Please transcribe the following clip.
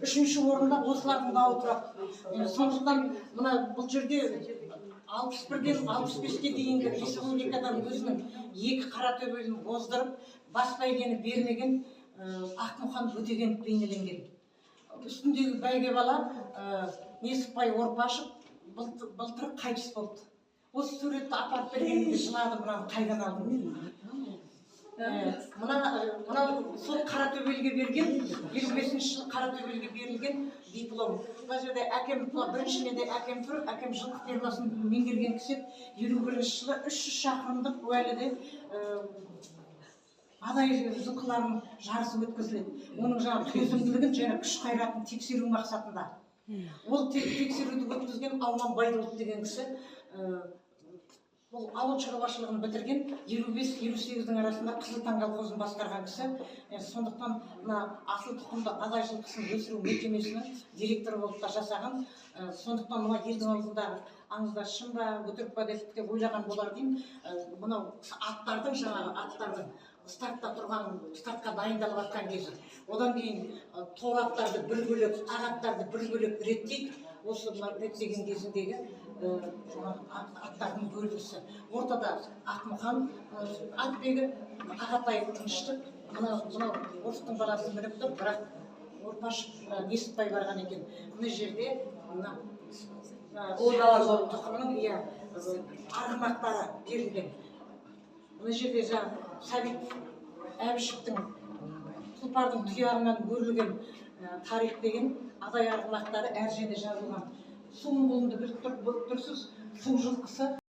Үшінші орында осылардың дауы тұрады. Сондықтан мына бұл жерде 61-ден 65-ке дейінгі республикадан өзінің екі Қаратөбелін боздырып, бас бәйгені бермеген Ақмұқан Өтегенов бейнеленген. Үстіндегі бәйге бала Несіпбай Орпашев былтыр қайтыс болды. Осы суретті апарып бергенімде жылады, мынаны қайдан алдым. Мына сол Қаратөбелге берген, 25-ші жылы Қаратөбелге берілген диплом. Бұл жерде әкем, біріншіне де әкем тұр, әкем жылқы фермасын меңгерген кісі, 51-ші жылы 300 шақырымдық уәліде адай жылқылардың жарысы өткізіледі. Оның жаңағы төзімділігін және күш қайратын тексеру мақсатында. Ол тексеруді өткізген Алман Байдылов деген кісі, ол ауыл шаруашылығын бітірген, 55-58-дің арасында Қызылтаң колхозын басқарған кісі. Сондықтан асыл тұқымды адай жылқысын өсіру мекемесінің директоры болып та жасаған. Сондықтан мына елдің аузындағы аңыздар шын ба, өтірік па деп ойлаған болар деймін. Мынау аттардың, жаңағы аттардың стартта тұрған, стартқа дайындалып жатқан кезі. Одан кейін тор аттарды бір бөлек, ақ аттарды бір бөлек реттейді. Осы реттеген кезіндегі аттардың бөлгісі. Ортада Ақмұқан атбегі, Ағатай Тыныштық, мынау Орыстың баласын мініп тұр, бірақ Орпашев Несіпбай барған екен. Мына жерде тұқымның арғымақтары берілген. Мына жерде Сәбит Әбішевтің тұлпардың тұяғынан өрілген тарих деген адай арғымақтары әр жерде жазылған. Суын болымды біліп тұрсыз, су жылқысы